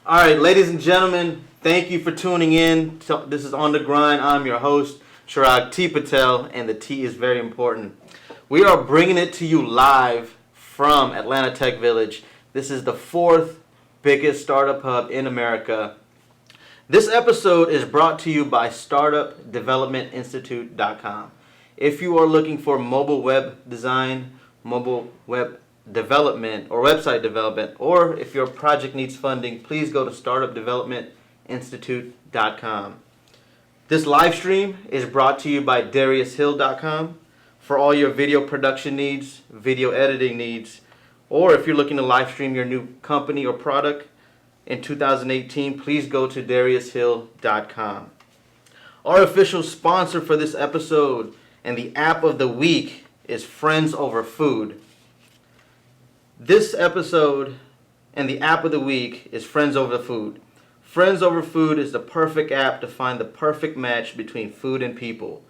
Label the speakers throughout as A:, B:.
A: All right, ladies and gentlemen, thank you for tuning in. This is On the Grind. I'm your host, Chirag T. Patel, and the T is very important. We are bringing it to you live from Atlanta Tech Village. This is the fourth biggest startup hub in America. This episode is brought to you by StartupDevelopmentInstitute.com. If you are looking for mobile web design, mobile web development, or website development, or if your project needs funding, please go to StartupDevelopmentInstitute.com. This live stream is brought to you by DariusHill.com for all your video production needs, video editing needs, or if you're looking to live stream your new company or product in 2018, please go to DariusHill.com. Our official sponsor for this episode and the app of the week is Friends Over Food. This episode and the app of the week is Friends Over Food. Friends Over Food is the perfect app to find the perfect match between food and people.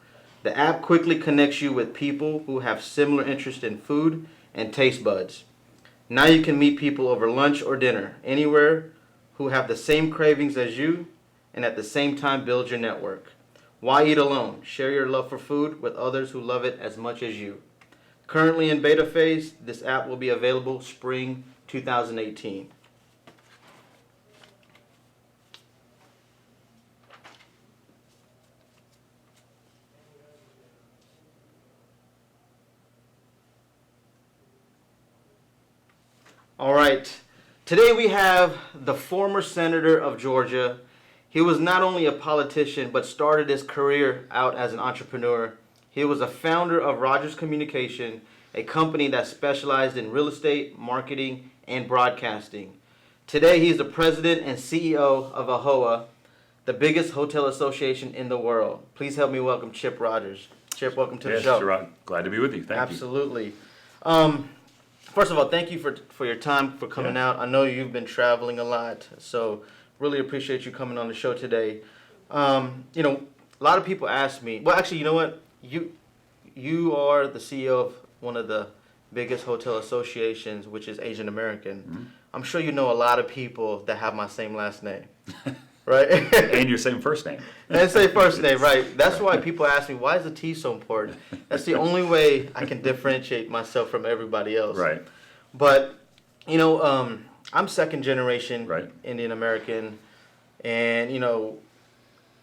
A: The app quickly connects you with people who have similar interest in food and taste buds. Now you can meet people over lunch or dinner, anywhere, who have the same cravings as you and at the same time build your network. Why eat alone? Share your love for food with others who love it as much as you. Currently in beta phase, this app will be available spring 2018. All right, today we have the former senator of Georgia. He was not only a politician, but started his career out as an entrepreneur. He was a founder of Rogers Communication, a company that specialized in real estate, marketing, and broadcasting. Today, he's the president and CEO of AAHOA, the biggest hotel association in the world. Please help me welcome Chip Rogers. Chip, welcome to the show.
B: Yes, Chirag. Glad to be with you. Thank you.
A: Absolutely. First of all, thank you for your time, for coming out. I know you've been traveling a lot, so really appreciate you coming on the show today. A lot of people ask me, well, actually, you know what? You are the CEO of one of the biggest hotel associations, which is Asian American. Mm-hmm. I'm sure you know a lot of people that have my same last name, right?
B: And your same first name.
A: And same first name, right. That's why people ask me, why is the T so important? That's the only way I can differentiate myself from everybody else.
B: Right.
A: But, I'm second generation Indian American, and,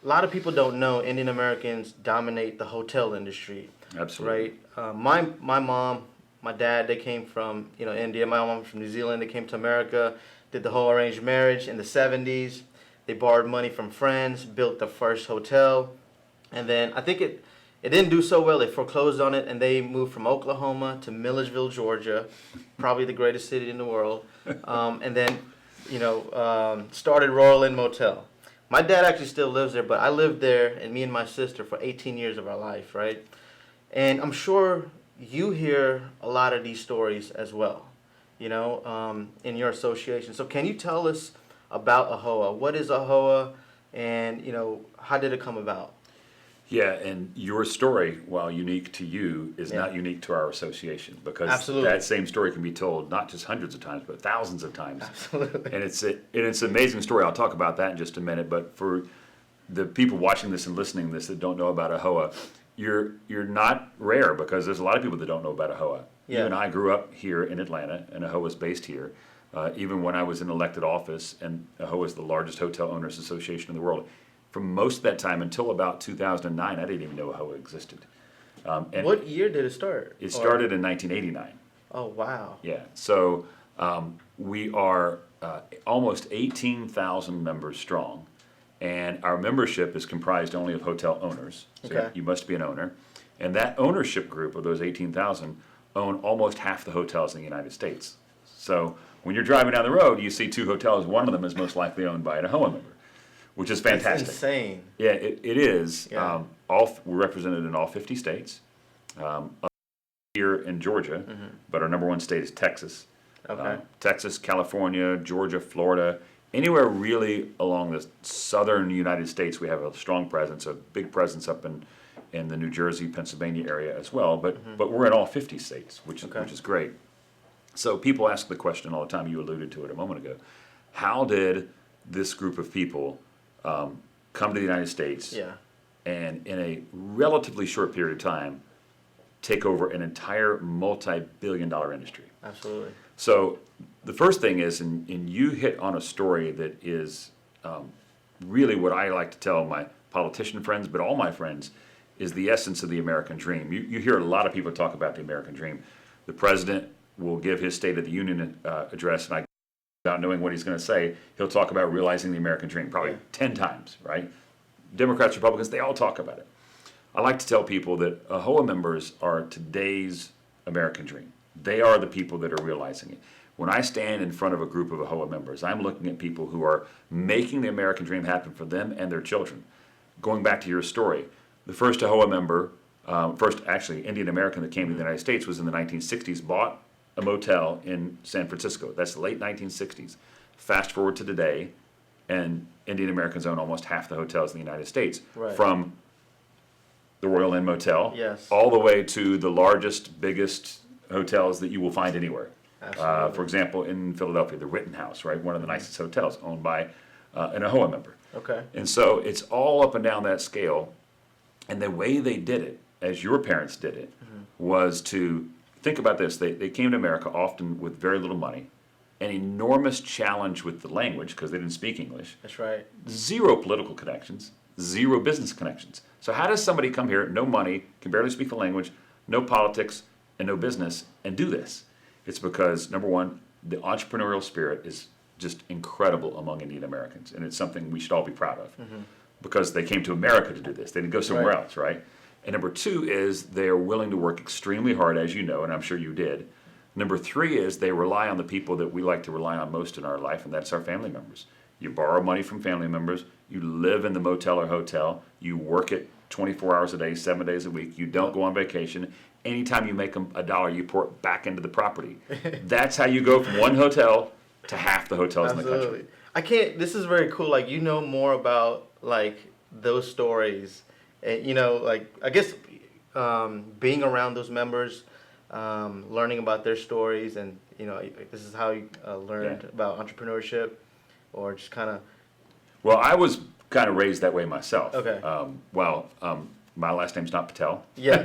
A: a lot of people don't know Indian Americans dominate the hotel industry.
B: Absolutely.
A: Right. My mom, my dad, they came from India. My mom from New Zealand. They came to America, did the whole arranged marriage in the 70s. They borrowed money from friends, built the first hotel, and then I think it didn't do so well. They foreclosed on it, and they moved from Oklahoma to Milledgeville, Georgia, probably the greatest city in the world, and then started Royal Inn Motel. My dad actually still lives there, but I lived there, and me and my sister, for 18 years of our life, right? And I'm sure you hear a lot of these stories as well, in your association. So can you tell us about AAHOA? What is AAHOA, and, how did it come about?
B: Yeah, and your story, while unique to you, is not unique to our association, because that same story can be told not just hundreds of times, but thousands of times.
A: Absolutely.
B: And it's an amazing story. I'll talk about that in just a minute. But for the people watching this and listening to this that don't know about AAHOA, you're not rare, because there's a lot of people that don't know about AAHOA.
A: Yeah.
B: You and I grew up here in Atlanta, and AAHOA is based here. Even when I was in elected office, and AAHOA is the largest hotel owners association in the world. For most of that time, until about 2009, I didn't even know AAHOA existed.
A: And what year did it start?
B: It started in 1989.
A: Oh, wow.
B: Yeah. So we are almost 18,000 members strong, and our membership is comprised only of hotel owners. So you must be an owner. And that ownership group of those 18,000 own almost half the hotels in the United States. So when you're driving down the road, you see two hotels. One of them is most likely owned by an AAHOA member, which is fantastic.
A: It's insane.
B: Yeah, it is.
A: Yeah.
B: We're represented in all 50 states. Here in Georgia, but our number one state is Texas.
A: Okay.
B: Texas, California, Georgia, Florida, anywhere really along the southern United States, we have a strong presence, a big presence up in the New Jersey, Pennsylvania area as well. But we're in all 50 states, which is great. So people ask the question all the time. You alluded to it a moment ago. How did this group of people come to the United States
A: Yeah.
B: and in a relatively short period of time take over an entire multi-billion-dollar industry.
A: Absolutely.
B: So the first thing is, and you hit on a story that is really what I like to tell my politician friends, but all my friends, is the essence of the American dream. You hear a lot of people talk about the American dream. The president will give his State of the Union address, and without knowing what he's going to say, he'll talk about realizing the American dream probably 10 times, right? Democrats, Republicans, they all talk about it. I like to tell people that AAHOA members are today's American dream. They are the people that are realizing it. When I stand in front of a group of AAHOA members, I'm looking at people who are making the American dream happen for them and their children. Going back to your story, the first AAHOA member, first actually Indian American that came to the United States was in the 1960s, bought a motel in San Francisco. That's the late 1960s. Fast forward to today, and Indian Americans own almost half the hotels in the United States.
A: Right.
B: From the Royal Inn Motel,
A: Yes.
B: all the way to the largest, biggest hotels that you will find anywhere.
A: Absolutely.
B: For example, in Philadelphia, the Rittenhouse, right, one of the nicest hotels, owned by an AAHOA member.
A: Okay.
B: And so it's all up and down that scale. And the way they did it, as your parents did it, was to think about this. They came to America often with very little money, an enormous challenge with the language because they didn't speak English,
A: That's right.
B: zero political connections, zero business connections. So how does somebody come here, no money, can barely speak the language, no politics, and no business, and do this? It's because, number one, the entrepreneurial spirit is just incredible among Indian Americans, and it's something we should all be proud of because they came to America to do this. They didn't go somewhere
A: Right.
B: else, right? And number two is they are willing to work extremely hard, as you know, and I'm sure you did. Number three is they rely on the people that we like to rely on most in our life, and that's our family members. You borrow money from family members, you live in the motel or hotel, you work it 24 hours a day, 7 days a week, you don't go on vacation. Anytime you make a dollar, you pour it back into the property. That's how you go from one hotel to half the hotels in the country.
A: This is very cool. Like, you know more about, like, those stories. And, you know, like, I guess being around those members, learning about their stories, and, you know, this is how you learned about entrepreneurship, or just kind of.
B: Well, I was kind of raised that way myself.
A: Okay.
B: My last name's not Patel.
A: Yeah.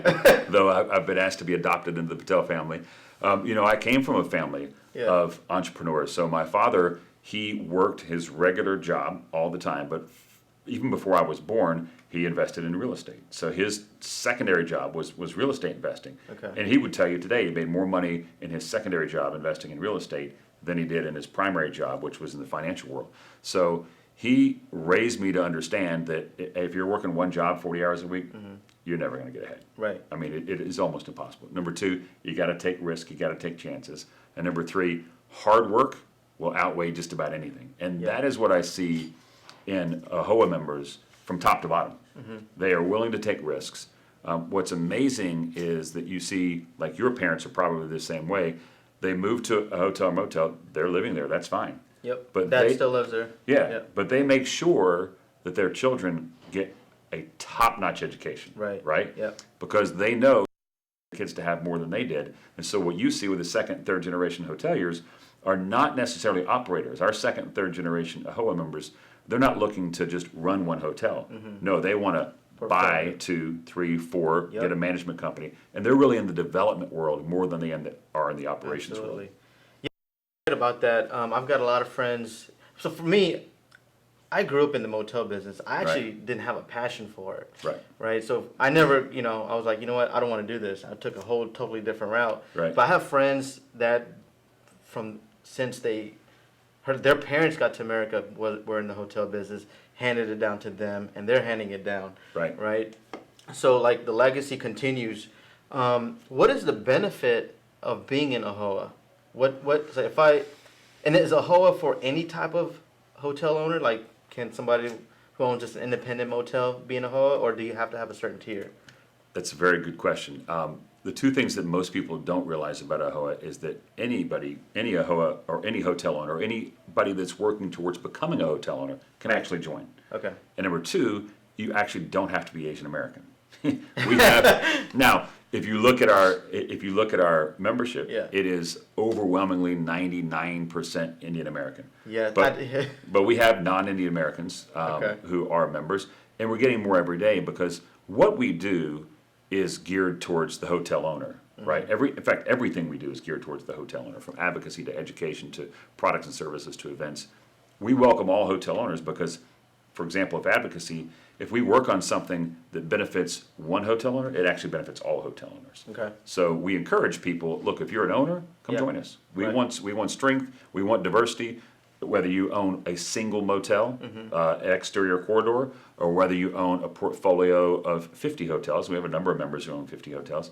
B: Though I've been asked to be adopted into the Patel family. You know, I came from a family of entrepreneurs. So my father, he worked his regular job all the time, but even before I was born, he invested in real estate. So his secondary job was real estate investing.
A: Okay.
B: And he would tell you today he made more money in his secondary job investing in real estate than he did in his primary job, which was in the financial world. So he raised me to understand that if you're working one job 40 hours a week, you're never going to get ahead.
A: Right.
B: I mean, it is almost impossible. Number two, you got to take risks, you got to take chances. And number three, hard work will outweigh just about anything. And that is what I see in AAHOA members from top to bottom. They are willing to take risks. What's amazing is that you see, like your parents are probably the same way. They move to a hotel or motel, they're living there, that's fine.
A: Yep.
B: But
A: Dad
B: they
A: still lives there.
B: Yeah,
A: Yep.
B: but they make sure that their children get a top-notch education.
A: Right.
B: Right?
A: Yep.
B: Because they know kids to have more than they did. And so what you see with the second and third generation hoteliers are not necessarily operators. Our second and third generation AAHOA members, they're not looking to just run one hotel. No, they want to buy 2, 3, 4, get a management company. And they're really in the development world more than they are in the operations
A: Absolutely.
B: world.
A: Yeah, about that. I've got a lot of friends. So for me, I grew up in the motel business. I actually didn't have a passion for it.
B: Right.
A: Right. So I never, you know, I was like, you know what, I don't want to do this. I took a whole totally different route.
B: Right.
A: But I have friends that since their parents got to America, were in the hotel business, handed it down to them, and they're handing it down.
B: Right.
A: Right. So like the legacy continues. What is the benefit of being in AAHOA? So and is AAHOA for any type of hotel owner? Like, can somebody who owns just an independent motel be in AAHOA, or do you have to have a certain tier?
B: That's a very good question. The two things that most people don't realize about AAHOA is that any AAHOA or any hotel owner, or anybody that's working towards becoming a hotel owner can actually join.
A: Okay.
B: And number two, you actually don't have to be Asian American. We have now. if you look at our membership,
A: Yeah.
B: it is overwhelmingly 99% Indian American.
A: Yeah,
B: But we have non-Indian Americans
A: Okay.
B: who are members, and we're getting more every day because what we do is geared towards the hotel owner, right? In fact, everything we do is geared towards the hotel owner, from advocacy to education to products and services to events. We welcome all hotel owners because, for example, if we work on something that benefits one hotel owner, it actually benefits all hotel owners.
A: Okay.
B: So we encourage people, look, if you're an owner, come
A: Yeah.
B: join us. We
A: Right.
B: want strength, we want diversity, whether you own a single motel, exterior corridor, or whether you own a portfolio of 50 hotels. We have a number of members who own 50 hotels.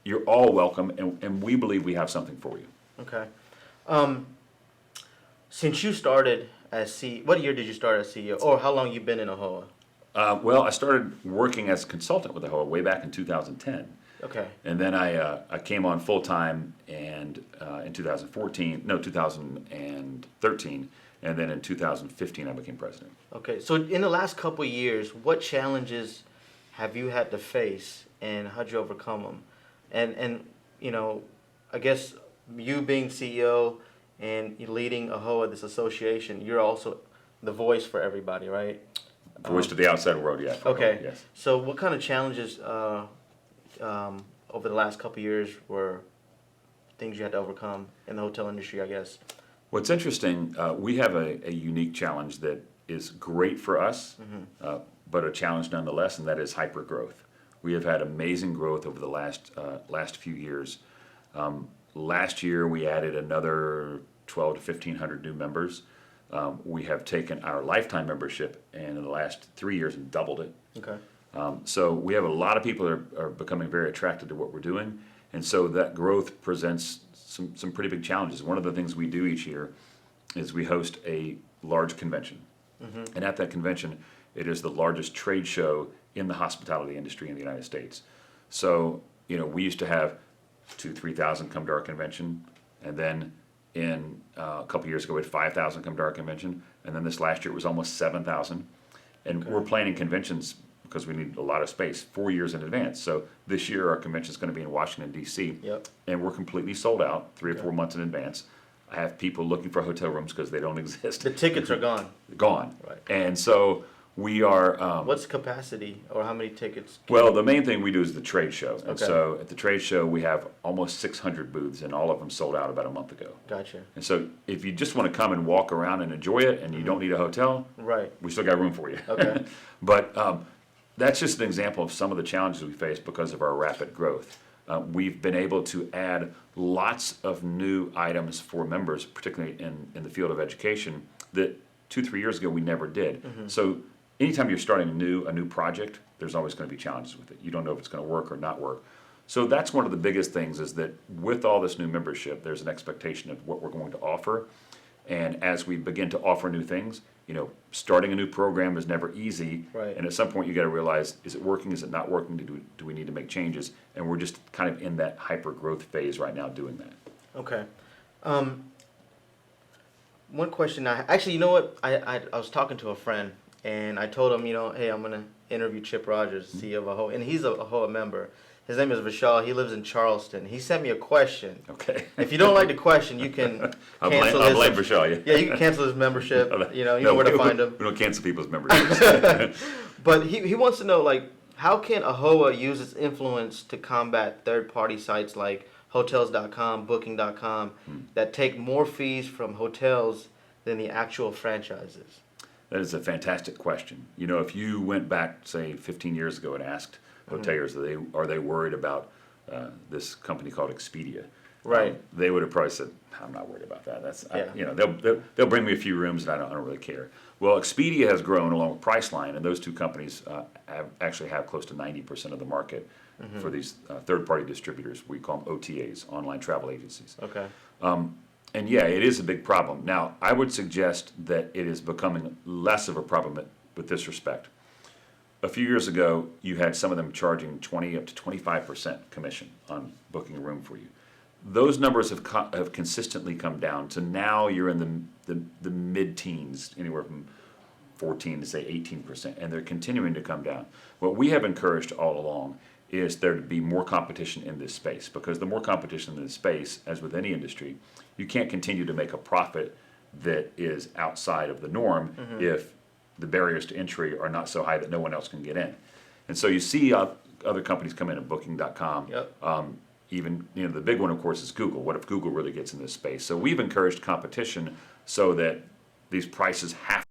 B: You're all welcome, and we believe we have something for you.
A: Okay. Since you started as what year did you start as CEO, or how long you been in AAHOA?
B: Well, I started working as a consultant with AAHOA way back in 2010.
A: Okay.
B: And then I came on full time and in 2013, and then in 2015 I became president.
A: Okay. So in the last couple of years, what challenges have you had to face, and how'd you overcome them? And I guess you being CEO and leading AAHOA, this association, you're also the voice for everybody, right?
B: Voice to the outside world, yeah.
A: Okay.
B: Yes.
A: So what kind of challenges over the last couple of years were things you had to overcome in the hotel industry, I guess?
B: What's interesting, we have a unique challenge that is great for us, but a challenge nonetheless, and that is hyper growth. We have had amazing growth over the last few years. Last year, we added another 1,200 to 1,500 new members. We have taken our lifetime membership and in the last 3 years and doubled it.
A: Okay.
B: So we have a lot of people that are becoming very attracted to what we're doing, and so that growth presents some pretty big challenges. One of the things we do each year is we host a large convention, and at that convention, it is the largest trade show in the hospitality industry in the United States. So we used to have 2,000-3,000 come to our convention, and then in a couple years ago we had 5,000 come to our convention, and then this last year it was almost 7,000. And we're planning conventions because we need a lot of space 4 years in advance. So this year our convention is going to be in Washington, D.C.
A: Yep.
B: And we're completely sold out 3 or 4 months in advance. I have people looking for hotel rooms because they don't exist.
A: The tickets are gone.
B: Gone.
A: Right.
B: And so we are...
A: What's capacity, or how many tickets?
B: Well, the main thing we do is the trade show. And
A: Okay.
B: so at the trade show we have almost 600 booths, and all of them sold out about a month ago.
A: Gotcha.
B: And so if you just want to come and walk around and enjoy it and you don't need a hotel,
A: Right.
B: we still got room for you.
A: Okay.
B: But that's just an example of some of the challenges we face because of our rapid growth. We've been able to add lots of new items for members, particularly in the field of education, that 2-3 years ago we never did. So anytime you're starting a new project, there's always going to be challenges with it. You don't know if it's going to work or not work. So that's one of the biggest things, is that with all this new membership, there's an expectation of what we're going to offer. And as we begin to offer new things, starting a new program is never easy.
A: Right.
B: And at some point you got to realize, is it working? Is it not working? Do we need to make changes? And we're just kind of in that hyper growth phase right now doing that.
A: Okay. One question actually, you know what? I was talking to a friend, and I told him, hey, I'm gonna interview Chip Rogers, CEO of AAHOA, and he's a AAHOA member. His name is Vishal. He lives in Charleston. He sent me a question.
B: Okay.
A: If you don't like the question, you can cancel
B: I'll blame Vishal, yeah.
A: Yeah, you can cancel his membership. You know
B: No,
A: where to find him.
B: We don't cancel people's memberships.
A: But he wants to know, how can AAHOA use its influence to combat third-party sites like Hotels.com, Booking.com that take more fees from hotels than the actual franchises?
B: That is a fantastic question. If you went back, say, 15 years ago and asked hoteliers, are they worried about this company called Expedia?
A: Right.
B: They would have probably said, I'm not worried about that.
A: Yeah.
B: They'll bring me a few rooms and I don't really care. Well, Expedia has grown along with Priceline, and those two companies actually have close to 90% of the market for these third-party distributors. We call them OTAs, online travel agencies.
A: Okay.
B: And yeah, it is a big problem. Now, I would suggest that it is becoming less of a problem with this respect. A few years ago, you had some of them charging 20 up to 25% commission on booking a room for you. Those numbers have consistently come down to now you're in the mid-teens, anywhere from 14 to say 18%, and they're continuing to come down. What we have encouraged all along is there to be more competition in this space, because the more competition in this space, as with any industry, you can't continue to make a profit that is outside of the norm if the barriers to entry are not so high that no one else can get in. And so you see other companies come in at Booking.com. Even, the big one, of course, is Google. What if Google really gets in this space? So we've encouraged competition so that these prices have.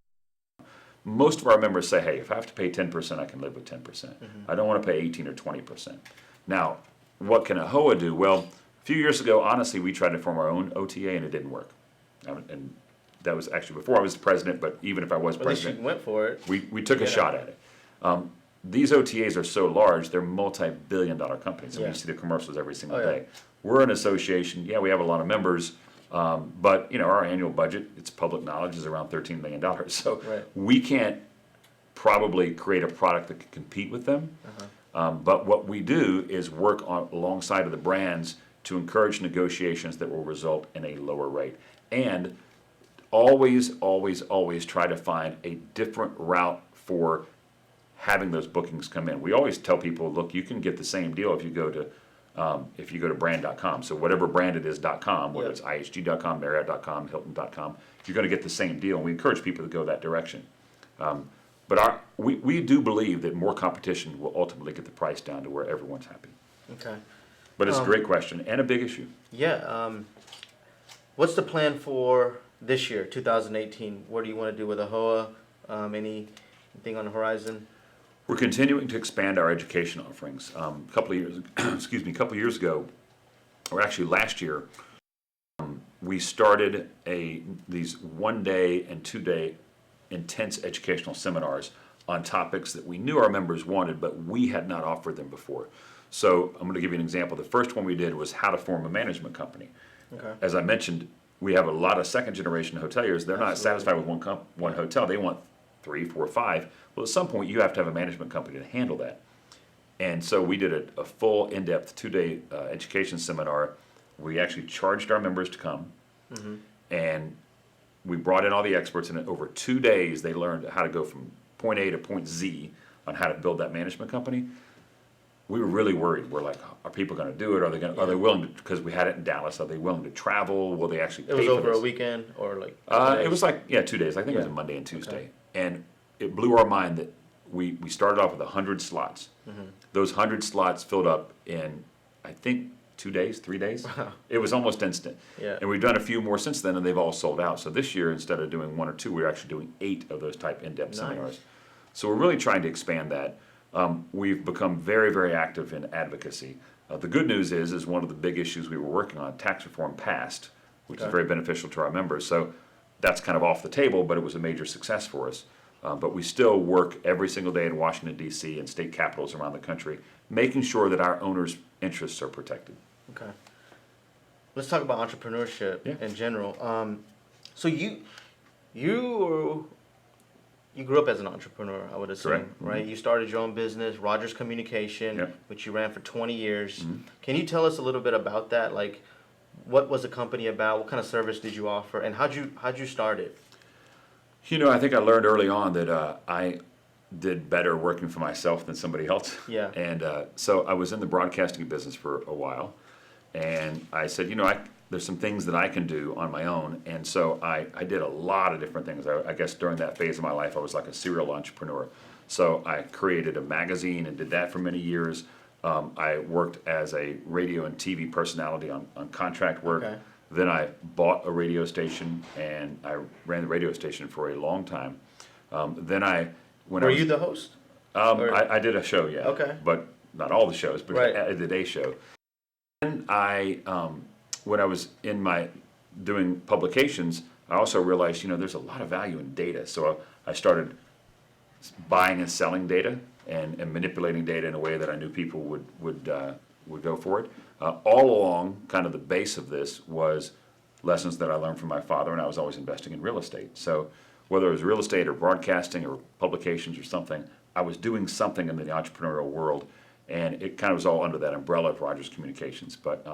B: Most of our members say, hey, if I have to pay 10%, I can live with 10%. I don't want to pay 18 or 20%. Now, what can AAHOA do? Well, a few years ago, honestly, we tried to form our own OTA, and it didn't work. And that was actually before I was the president, but even if I was president,
A: at least you went for it.
B: We took a shot at it. These OTAs are so large, they're multi-billion-dollar companies. And you see the commercials every single day. We're an association. Yeah, we have a lot of members. But our annual budget, it's public knowledge, is around $13 million. So we can't probably create a product that can compete with them. But what we do is work alongside of the brands to encourage negotiations that will result in a lower rate. And always, always, always try to find a different route for having those bookings come in. We always tell people, look, you can get the same deal if you go to brand.com. So whatever brand it is .com, whether it's IHG.com, Marriott.com, Hilton.com, you're going to get the same deal. And we encourage people to go that direction. But we do believe that more competition will ultimately get the price down to where everyone's happy. Okay. But it's a great question and a big issue.
A: Yeah. What's the plan for this year, 2018? What do you want to do with AAHOA? Anything on the horizon?
B: We're continuing to expand our education offerings. A couple of years ago, or actually last year, we started these 1-day and 2-day intense educational seminars on topics that we knew our members wanted, but we had not offered them before. So I'm going to give you an example. The first one we did was how to form a management company. Okay. As I mentioned, we have a lot of second-generation hoteliers. They're not satisfied with one hotel. They want 3, 4, 5. Well, at some point, you have to have a management company to handle that. And so we did a full, in-depth 2-day education seminar. We actually charged our members to come, and we brought in all the experts, and over 2 days, they learned how to go from point A to point Z on how to build that management company. We were really worried. We're like, are people going to do it? Are they willing to, because we had it in Dallas, are they willing to travel? Will they actually pay for this?
A: It was over a weekend or like?
B: It was like, 2 days. I think it was a Monday and Tuesday. Okay. And it blew our mind that we started off with 100 slots. Those 100 slots filled up in, I think, 2 days, 3 days. Wow. It was almost instant. Yeah. And we've done a few more since then, and they've all sold out. So this year, instead of doing 1 or 2, we're actually doing 8 of those type in-depth seminars. So we're really trying to expand that. We've become very, very active in advocacy. The good news is one of the big issues we were working on, tax reform passed, which is very beneficial to our members. So that's kind of off the table, but it was a major success for us. But we still work every single day in Washington, D.C. and state capitals around the country, making sure that our owners' interests are protected. Okay.
A: Let's talk about entrepreneurship in general. So you grew up as an entrepreneur, I would assume, right? You started your own business, Rogers Communication, which you ran for 20 years. Can you tell us a little bit about that? Like, what was the company about? What kind of service did you offer? And how'd you start it?
B: I think I learned early on that I did better working for myself than somebody else. Yeah. And so I was in the broadcasting business for a while, and I said, there's some things that I can do on my own. And so I did a lot of different things. I guess during that phase of my life, I was like a serial entrepreneur. So I created a magazine and did that for many years. I worked as a radio and TV personality on contract work. Okay. Then I bought a radio station, and I ran the radio station for a long time. Were
A: you the host?
B: I did a show, yeah.
A: Okay.
B: But not all the shows, but I did a show. And when I was doing publications, I also realized, there's a lot of value in data. So I started buying and selling data and manipulating data in a way that I knew people would go for it. All along, kind of the base of this was lessons that I learned from my father, and I was always investing in real estate. So whether it was real estate or broadcasting or publications or something, I was doing something in the entrepreneurial world, and it kind of was all under that umbrella of Rogers Communications. But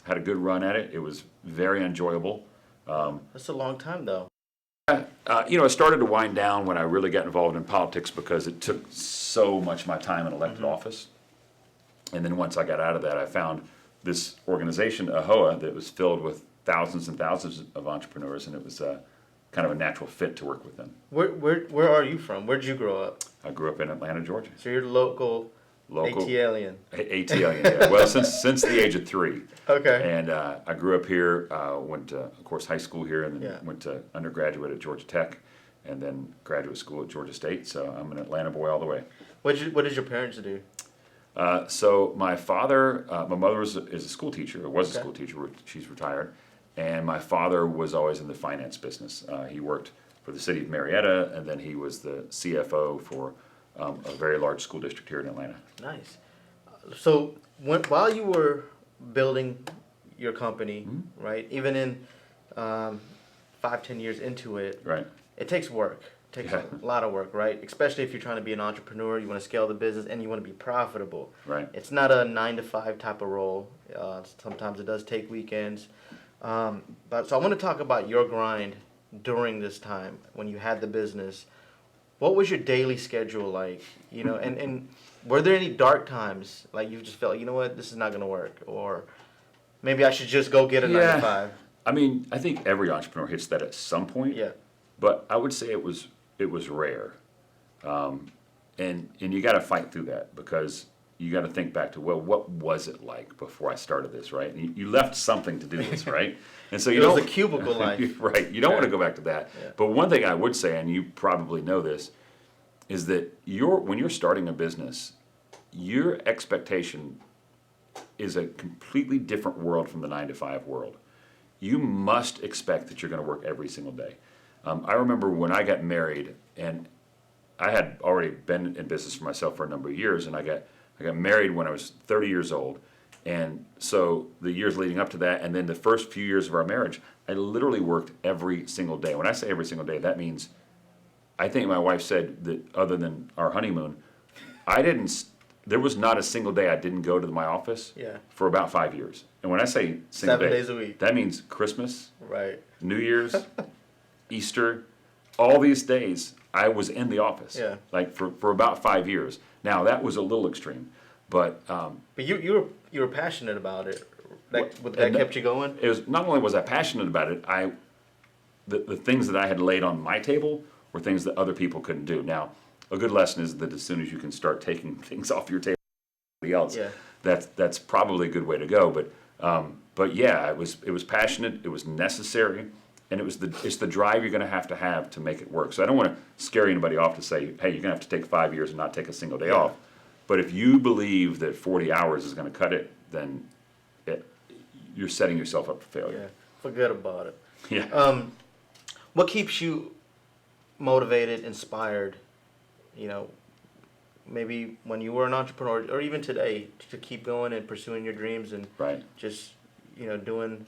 B: had a good run at it. It was very enjoyable.
A: That's a long time, though.
B: It started to wind down when I really got involved in politics because it took so much of my time in elected office. And then once I got out of that, I found this organization, AAHOA, that was filled with thousands and thousands of entrepreneurs, and it was kind of a natural fit to work with them.
A: Where are you from? Where did you grow up?
B: I grew up in Atlanta, Georgia.
A: So you're local ATLian.
B: ATLian, yeah. Well, since the age of 3.
A: Okay.
B: And I grew up here, went to, of course, high school here, and then went to undergraduate at Georgia Tech, and then graduate school at Georgia State. So I'm an Atlanta boy all the way.
A: What did your parents do?
B: So my father, my mother is a school teacher, or was a school teacher. She's retired. And my father was always in the finance business. He worked for the city of Marietta, and then he was the CFO for a very large school district here in Atlanta.
A: Nice. So while you were building your company, right, even in 5-10 years into it,
B: right,
A: it takes work. It takes a lot of work, right? Especially if you're trying to be an entrepreneur, you want to scale the business, and you want to be profitable.
B: Right.
A: It's not a 9-to-5 type of role. Sometimes it does take weekends. But so I want to talk about your grind during this time when you had the business. What was your daily schedule like? You know, and were there any dark times like you just felt, you know what, this is not going to work, or maybe I should just go get a 9-to-5?
B: I mean, I think every entrepreneur hits that at some point.
A: Yeah.
B: But I would say it was rare, and you got to fight through that, because you got to think back to, well, what was it like before I started this, right? And you left something to do this, right? And so you
A: It
B: don't,
A: was a cubicle life.
B: right? You don't want to go back to that.
A: Yeah.
B: But one thing I would say, and you probably know this, is that when you're starting a business, your expectation is a completely different world from the 9-to-5 world. You must expect that you're going to work every single day. I remember when I got married, and I had already been in business for myself for a number of years, and I got married when I was 30 years old. And so the years leading up to that, and then the first few years of our marriage, I literally worked every single day. When I say every single day, that means, I think my wife said that other than our honeymoon, there was not a single day I didn't go to my office for about 5 years. And when I say single
A: 7 days a week,
B: that means Christmas,
A: right,
B: New Year's, Easter, all these days I was in the office, like for about 5 years. Now that was a little extreme, but
A: you were passionate about it. That kept you going.
B: It was, not only was I passionate about it, the things that I had laid on my table were things that other people couldn't do. Now, a good lesson is that as soon as you can start taking things off your table, else, that's probably a good way to go. But yeah, it was passionate, it was necessary, and it's the drive you're going to have to make it work. So I don't want to scare anybody off to say, hey, you're going to have to take 5 years and not take a single day off. But if you believe that 40 hours is going to cut it, then you're setting yourself up for failure.
A: Yeah, forget about it.
B: Yeah.
A: What keeps you motivated, inspired, you know, maybe when you were an entrepreneur, or even today, to keep going and pursuing your dreams and just, you know, doing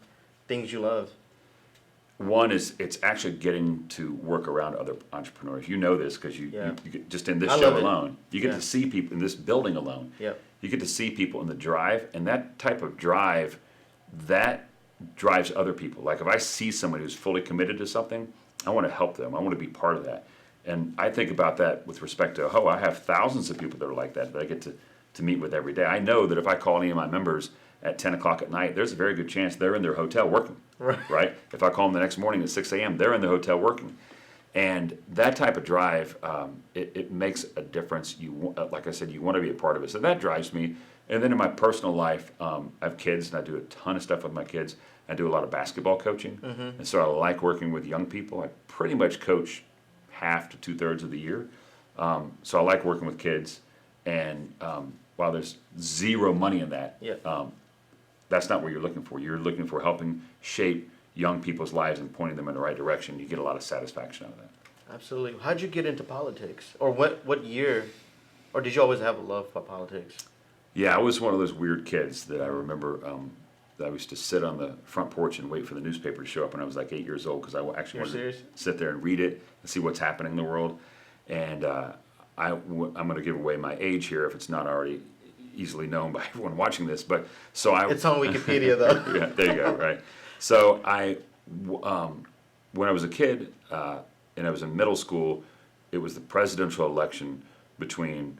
A: things you love?
B: One is, it's actually getting to work around other entrepreneurs. You know this because you get, just in this show alone, you get to see people in this building alone. You get to see people in the drive, and that type of drive, that drives other people. Like if I see somebody who's fully committed to something, I want to help them. I want to be part of that. And I think about that with respect to AAHOA. I have thousands of people that are like that I get to meet with every day. I know that if I call any of my members at 10 o'clock at night, there's a very good chance they're in their hotel working. Right? If I call them the next morning at 6 a.m., they're in the hotel working. And that type of drive, it makes a difference. Like I said, you want to be a part of it. So that drives me. And then in my personal life, I have kids, and I do a ton of stuff with my kids. I do a lot of basketball coaching. And so I like working with young people. I pretty much coach half to 2/3 of the year. So I like working with kids. And while there's zero money in that, that's not what you're looking for. You're looking for helping shape young people's lives and pointing them in the right direction. You get a lot of satisfaction out of that. Absolutely.
A: How'd you get into politics? Or what year? Or did you always have a love for politics?
B: Yeah, I was one of those weird kids that I remember that I used to sit on the front porch and wait for the newspaper to show up when I was like 8 years old, because I actually wanted to sit there and read it and see what's happening in the world. And I'm going to give away my age here if it's not already easily known by everyone watching this. But so it's
A: on Wikipedia though.
B: Yeah, there you go. Right. So when I was a kid and I was in middle school, it was the presidential election between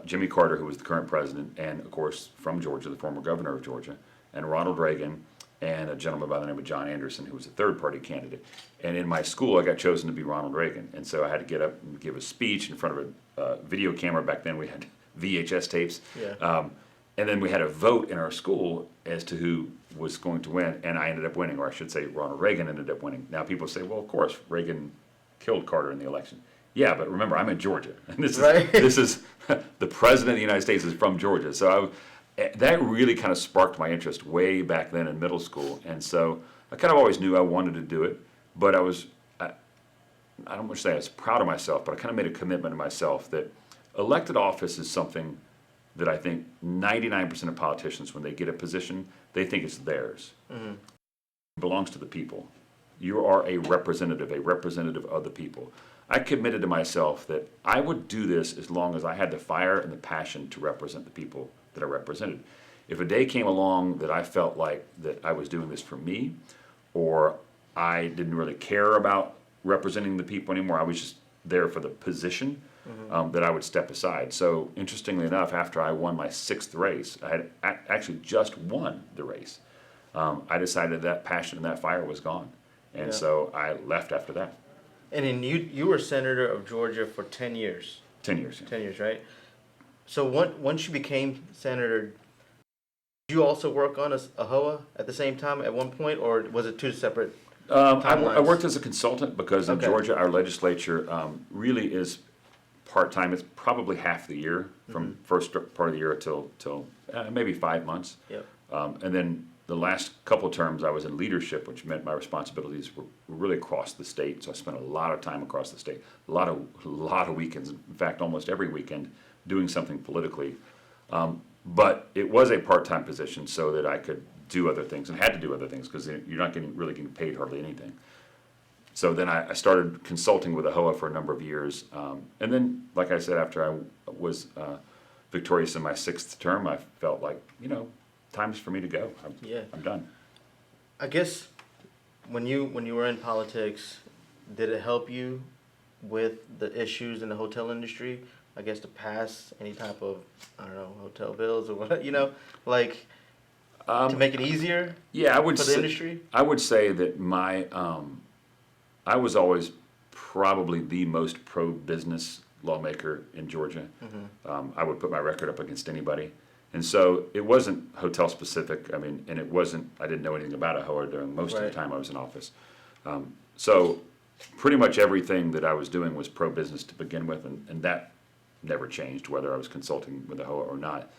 B: Jimmy Carter, who was the current president, and of course from Georgia, the former governor of Georgia, and Ronald Reagan, and a gentleman by the name of John Anderson, who was a third-party candidate. And in my school, I got chosen to be Ronald Reagan, and so I had to get up and give a speech in front of a video camera. Back then, we had VHS tapes.
A: Yeah.
B: And then we had a vote in our school as to who was going to win, and I ended up winning, or I should say Ronald Reagan ended up winning. Now people say, well, of course, Reagan killed Carter in the election. Yeah, but remember, I'm in Georgia, and this is the president of the United States is from Georgia. So that really kind of sparked my interest way back then in middle school, and so I kind of always knew I wanted to do it, but I don't want to say I was proud of myself, but I kind of made a commitment to myself that elected office is something that I think 99% of politicians, when they get a position, they think it's theirs. Mm-hmm. It belongs to the people. You are a representative of the people. I committed to myself that I would do this as long as I had the fire and the passion to represent the people that I represented. If a day came along that I felt like that I was doing this for me, or I didn't really care about representing the people anymore, I was just there for the position, that I would step aside. So interestingly enough, after I won my 6th race, I had actually just won the race. I decided that passion and that fire was gone, and so I left after that.
A: And then you were senator of Georgia for 10 years.
B: 10 years. Yeah.
A: 10 years, right? So once you became senator, did you also work on AAHOA at the same time at one point, or was it two separate timelines?
B: I worked as a consultant because in Georgia, our legislature really is part-time. It's probably half the year, from first part of the year till maybe 5 months. Yep. And then the last couple of terms I was in leadership, which meant my responsibilities were really across the state. So I spent a lot of time across the state, a lot of weekends. In fact, almost every weekend doing something politically. But it was a part-time position so that I could do other things and had to do other things because you're not really getting paid hardly anything. So then I started consulting with AAHOA for a number of years. And then, like I said, after I was victorious in my 6th term, I felt like, time's for me to go. I'm done.
A: I guess when you were in politics, did it help you with the issues in the hotel industry? I guess to pass any type of, hotel bills or what, to make it easier for the industry? I
B: would say that I was always probably the most pro-business lawmaker in Georgia. Mm-hmm. I would put my record up against anybody. And so it wasn't hotel specific. I didn't know anything about AAHOA during most of the time I was in office. So pretty much everything that I was doing was pro-business to begin with, and that never changed whether I was consulting with AAHOA or not.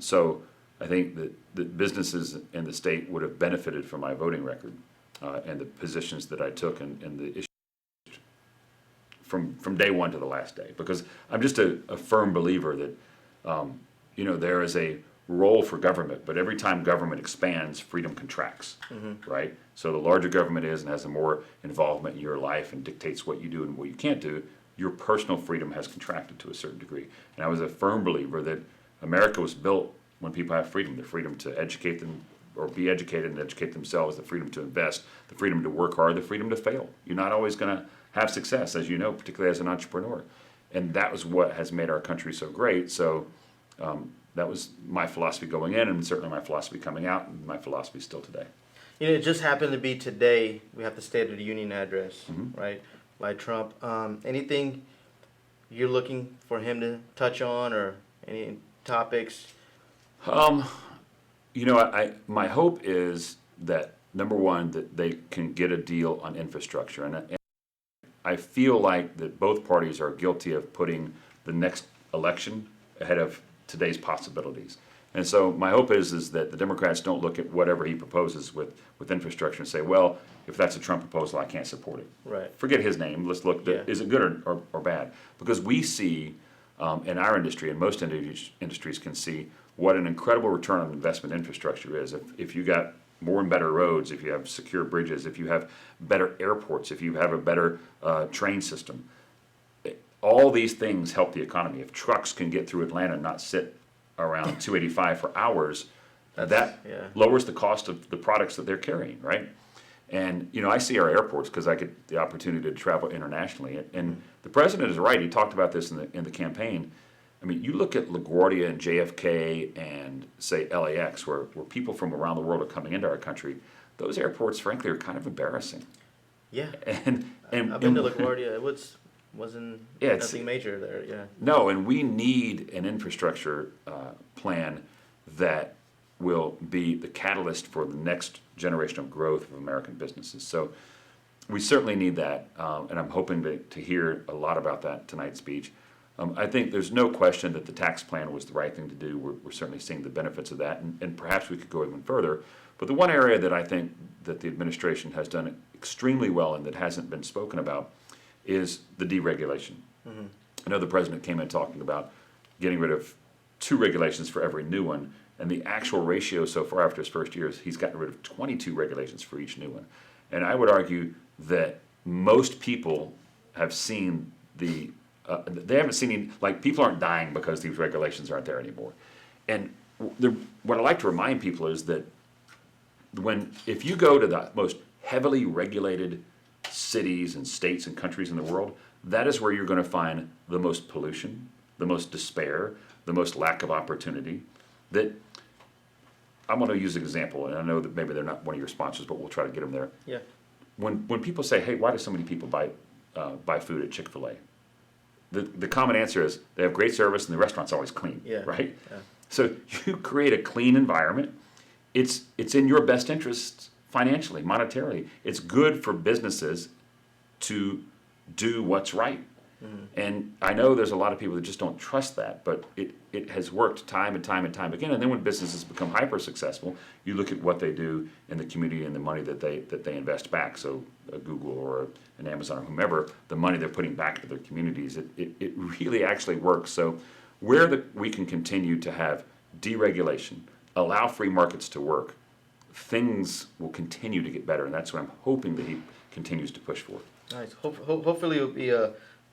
B: So I think that the businesses in the state would have benefited from my voting record. And the positions that I took and the issues from day one to the last day. Because I'm just a firm believer that, there is a role for government, but every time government expands, freedom contracts, right? So the larger government is and has a more involvement in your life and dictates what you do and what you can't do, your personal freedom has contracted to a certain degree. And I was a firm believer that America was built when people have freedom, the freedom to educate them, or be educated and educate themselves, the freedom to invest, the freedom to work hard, the freedom to fail. You're not always going to have success, as you know, particularly as an entrepreneur. And that was what has made our country so great. So that was my philosophy going in, and certainly my philosophy coming out, and my philosophy still today.
A: It just happened to be today, we have the State of the Union address, right, by Trump. Anything you're looking for him to touch on, or any topics?
B: My hope is that, number one, that they can get a deal on infrastructure. And I feel like that both parties are guilty of putting the next election ahead of today's possibilities. And so my hope is that the Democrats don't look at whatever he proposes with infrastructure and say, well, if that's a Trump proposal, I can't support it.
A: Right.
B: Forget his name. Let's look, is it good or bad? Because we see in our industry, and most industries can see, what an incredible return on investment infrastructure is. If you got more and better roads, if you have secure bridges, if you have better airports, if you have a better train system, all these things help the economy. If trucks can get through Atlanta and not sit around 285 for hours, that lowers the cost of the products that they're carrying, right? And, I see our airports because I get the opportunity to travel internationally. And the president is right. He talked about this in the campaign. I mean, you look at LaGuardia and JFK and say LAX, where people from around the world are coming into our country. Those airports, frankly, are kind of embarrassing.
A: Yeah.
B: And
A: I've been to LaGuardia. It wasn't
B: yeah,
A: nothing major there. Yeah.
B: No, and we need an infrastructure plan that will be the catalyst for the next generation of growth of American businesses. So we certainly need that, and I'm hoping to hear a lot about that in tonight's speech. I think there's no question that the tax plan was the right thing to do. We're certainly seeing the benefits of that, and perhaps we could go even further. But the one area that I think that the administration has done extremely well and that hasn't been spoken about is the deregulation. Mm-hmm. I know the president came in talking about getting rid of 2 regulations for every new one, and the actual ratio so far after his first year is he's gotten rid of 22 regulations for each new one. And I would argue that most people have seen they haven't seen any, like, people aren't dying because these regulations aren't there anymore. And what I like to remind people is that if you go to the most heavily regulated cities and states and countries in the world, that is where you're going to find the most pollution, the most despair, the most lack of opportunity. That I'm going to use an example, and I know that maybe they're not one of your sponsors, but we'll try to get them there.
A: Yeah.
B: When people say, "Hey, why do so many people buy food at Chick-fil-A?" The common answer is they have great service and the restaurant's always clean, right? Yeah. So you create a clean environment. It's in your best interest financially, monetarily. It's good for businesses to do what's right. Mm-hmm. And I know there's a lot of people that just don't trust that, but it has worked time and time and time again. And then when businesses become hyper successful, you look at what they do in the community and the money that they invest back. So a Google or an Amazon or whomever, the money they're putting back to their communities, it really actually works. So we can continue to have deregulation, allow free markets to work, things will continue to get better, and that's what I'm hoping that he continues to push for.
A: Nice. Hopefully it'll be a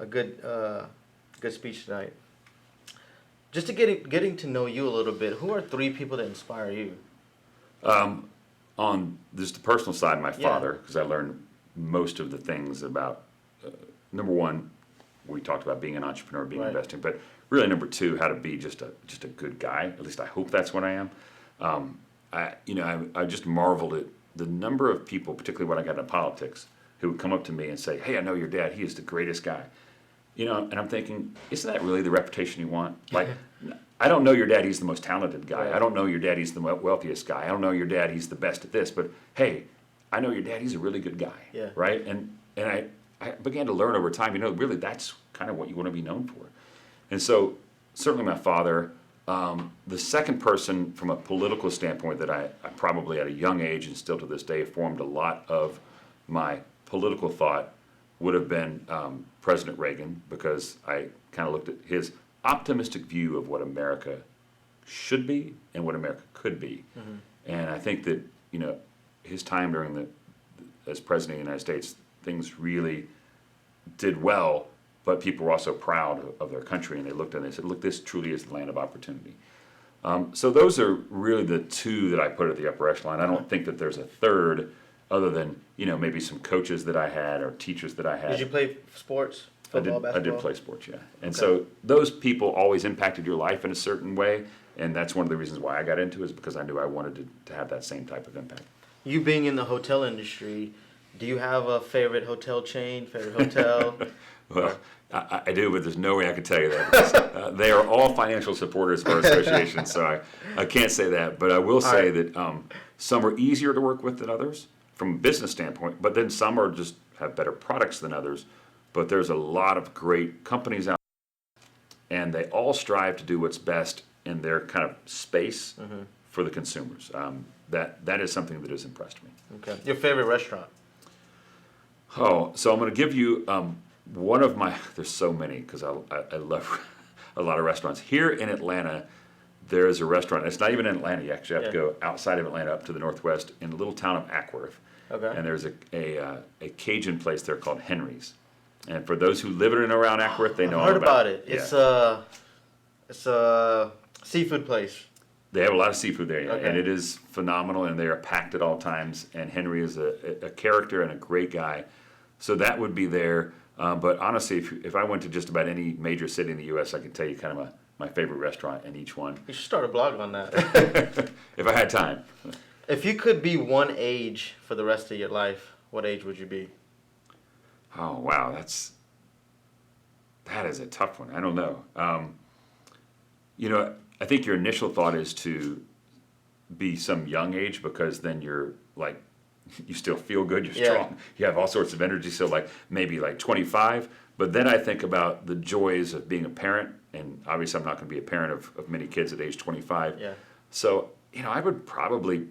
A: good speech tonight. Just to getting to know you a little bit, who are 3 people that inspire you?
B: On just the personal side, my father, because I learned most of the things about, number 1, we talked about being an entrepreneur, being investing, but really number 2, how to be just a good guy. At least I hope that's what I am. I just marveled at the number of people, particularly when I got into politics, who would come up to me and say, "Hey, I know your dad. He is the greatest guy." And I'm thinking, isn't that really the reputation you want? Like, I don't know your dad. He's the most talented guy. Right. I don't know your dad. He's the wealthiest guy. I don't know your dad. He's the best at this. But hey, I know your dad. He's a really good guy. Yeah. Right. And I began to learn over time. Really, that's kind of what you want to be known for. And so, certainly, my father. The second person, from a political standpoint, that I probably at a young age and still to this day formed a lot of my political thought would have been President Reagan, because I kind of looked at his optimistic view of what America should be and what America could be. Mm-hmm. And I think that, his time as President of the United States, things really did well, but people were also proud of their country, and they looked and they said, "Look, this truly is the land of opportunity." So those are really the 2 that I put at the upper echelon. I don't think that there's a third, other than maybe some coaches that I had or teachers that I had.
A: Did you play sports? Football, basketball? I
B: did play sports, yeah. And so those people always impacted your life in a certain way, and that's one of the reasons why I got into it, is because I knew I wanted to have that same type of impact. You
A: being in the hotel industry, do you have a favorite hotel chain, favorite hotel?
B: Well, I do, but there's no way I can tell you that, because they are all financial supporters of our association, so I can't say that. But I will say that some are easier to work with than others from a business standpoint, but then some are just have better products than others. But there's a lot of great companies out there, and they all strive to do what's best in their kind of space for the consumers. That is something that has impressed me.
A: Okay. Your favorite restaurant?
B: Oh, so I'm going to give you one of my, there's so many, because I love a lot of restaurants. Here in Atlanta, there is a restaurant. It's not even in Atlanta. You actually have to go outside of Atlanta up to the northwest in the little town of Ackworth. Okay. And there's a Cajun place there called Henry's. And for those who live in and around Ackworth, they know all about it.
A: Yeah. It's a seafood place.
B: They have a lot of seafood there, and it is phenomenal, and they are packed at all times. And Henry is a character and a great guy. So that would be there. But honestly, if I went to just about any major city in the U.S., I could tell you kind of my favorite restaurant in each one.
A: You should start a blog on that.
B: If I had time.
A: If you could be one age for the rest of your life, what age would you be?
B: Oh, wow, that is a tough one. I don't know. I think your initial thought is to be some young age, because then you're like, you still feel good, you're strong, you have all sorts of energy. So like maybe like 25. But then I think about the joys of being a parent, and obviously I'm not going to be a parent of many kids at age 25.
A: Yeah.
B: So I would probably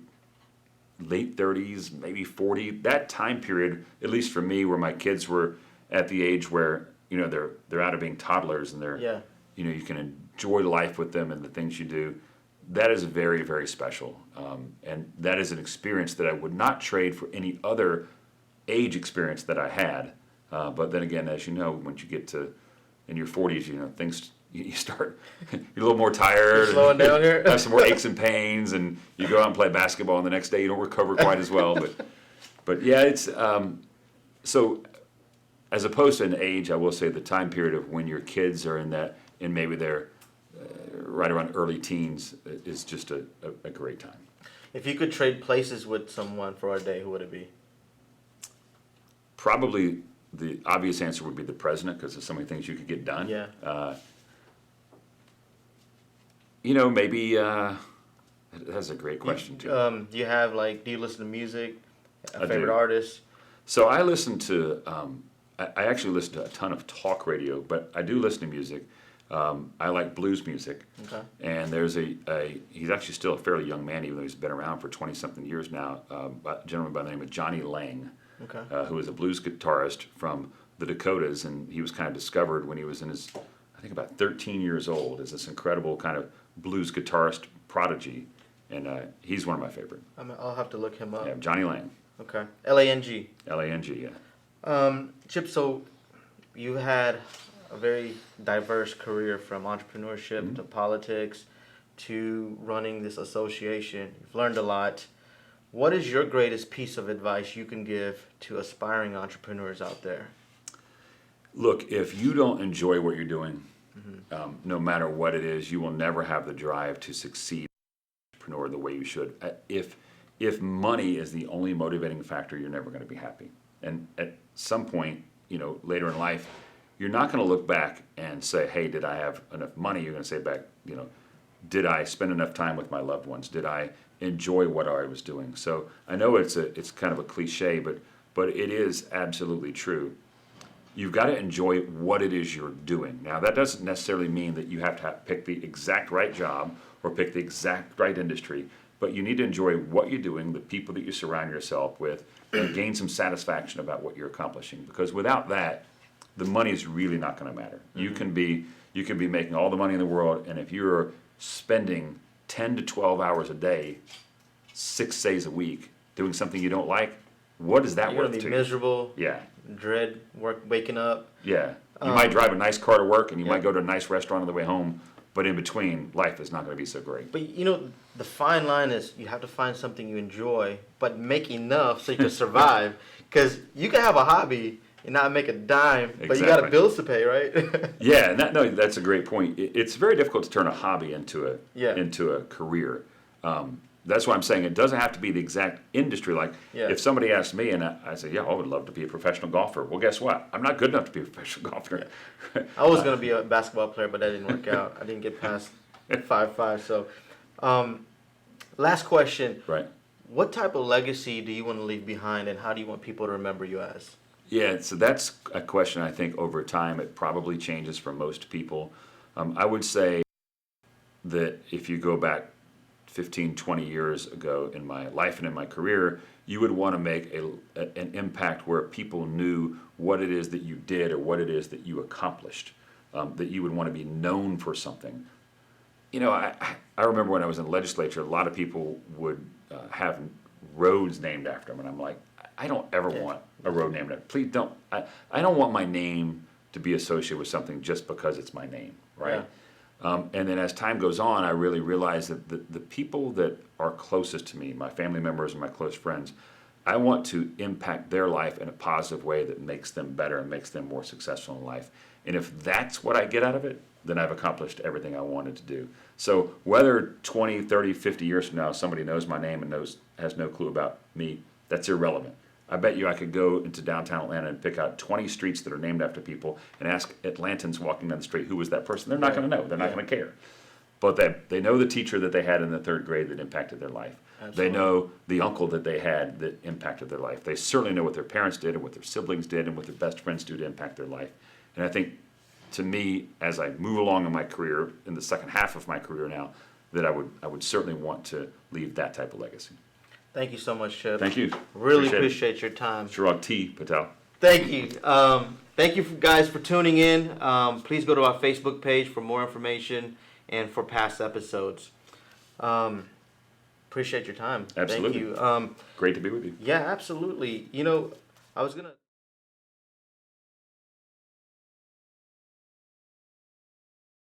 B: late 30s, maybe 40. That time period, at least for me, where my kids were at the age where they're out of being toddlers, and they're you can enjoy life with them and the things you do. That is very, very special, and that is an experience that I would not trade for any other age experience that I had. But then again, as you know, once you get to in your 40s, things you start you're a little more tired,
A: you're slowing down here,
B: have some more aches and pains, and you go out and play basketball, and the next day you don't recover quite as well. But yeah, it's so as opposed to an age, I will say the time period of when your kids are in maybe they're right around early teens is just a great time.
A: If you could trade places with someone for a day, who would it be?
B: Probably the obvious answer would be the president, because there's so many things you could get done.
A: Yeah.
B: Maybe that's a great question too.
A: Do you listen to music? A favorite artist?
B: So I listen to, I actually listen to a ton of talk radio, but I do listen to music. I like blues music.
A: Okay.
B: And there's he's actually still a fairly young man, even though he's been around for 20-something years now, a gentleman by the name of Johnny Lang, who is a blues guitarist from the Dakotas, and he was kind of discovered when he was in his, I think about 13 years old, as this incredible kind of blues guitarist prodigy, and he's one of my favorite.
A: I'll have to look him up.
B: Yeah, Johnny Lang.
A: Okay. Lang.
B: Lang, yeah.
A: Chip, so you had a very diverse career, from entrepreneurship to politics to running this association. You've learned a lot. What is your greatest piece of advice you can give to aspiring entrepreneurs out there?
B: Look, if you don't enjoy what you're doing, no matter what it is, you will never have the drive to succeed as an entrepreneur the way you should. If money is the only motivating factor, you're never going to be happy. And at some point, later in life, you're not going to look back and say, hey, did I have enough money? You're going to say back, did I spend enough time with my loved ones? Did I enjoy what I was doing? So I know it's kind of a cliche, but it is absolutely true. You've got to enjoy what it is you're doing. Now, that doesn't necessarily mean that you have to pick the exact right job or pick the exact right industry, but you need to enjoy what you're doing, the people that you surround yourself with, and gain some satisfaction about what you're accomplishing. Because without that, the money is really not going to matter. You can be making all the money in the world, and if you're spending 10 to 12 hours a day, 6 days a week, doing something you don't like, what is that worth to you?
A: You're going to be miserable.
B: Yeah.
A: Dread waking up.
B: Yeah. You might drive a nice car to work, and you might go to a nice restaurant on the way home, but in between, life is not going to be so great.
A: But the fine line is you have to find something you enjoy, but make enough so you can survive. Because you can have a hobby and not make a dime, but you got bills to pay, right?
B: Yeah, and that's a great point. It's very difficult to turn a hobby into a career. That's why I'm saying it doesn't have to be the exact industry. Like if somebody asked me and I say, yeah, I would love to be a professional golfer. Well, guess what? I'm not good enough to be a professional golfer.
A: Yeah. I was going to be a basketball player, but that didn't work out. I didn't get past 5'5". So, last question.
B: Right.
A: What type of legacy do you want to leave behind, and how do you want people to remember you as?
B: Yeah, so that's a question I think over time it probably changes for most people. I would say that if you go back 15, 20 years ago in my life and in my career, you would want to make an impact where people knew what it is that you did or what it is that you accomplished, that you would want to be known for something. I remember when I was in the legislature, a lot of people would have roads named after them, and I'm like, I don't ever want a road named after. Please don't. I don't want my name to be associated with something just because it's my name, right? Yeah. And then as time goes on, I really realize that the people that are closest to me, my family members and my close friends, I want to impact their life in a positive way that makes them better and makes them more successful in life. And if that's what I get out of it, then I've accomplished everything I wanted to do. So whether 20, 30, 50 years from now somebody knows my name and has no clue about me, that's irrelevant. I bet you I could go into downtown Atlanta and pick out 20 streets that are named after people and ask Atlantans walking down the street, who was that person? They're not going to know. They're not going to care. But they know the teacher that they had in the third grade that impacted their life. Absolutely. They know the uncle that they had that impacted their life. They certainly know what their parents did and what their siblings did and what their best friends do to impact their life. And I think, to me, as I move along in my career, in the second half of my career now, that I would certainly want to leave that type of legacy.
A: Thank you so much, Chip.
B: Thank you.
A: Really appreciate your time.
B: Chirag T. Patel.
A: Thank you. Thank you guys for tuning in. Please go to our Facebook page for more information and for past episodes. Appreciate your time.
B: Absolutely.
A: Thank you.
B: Great to be with you.
A: Yeah, absolutely. I was going to...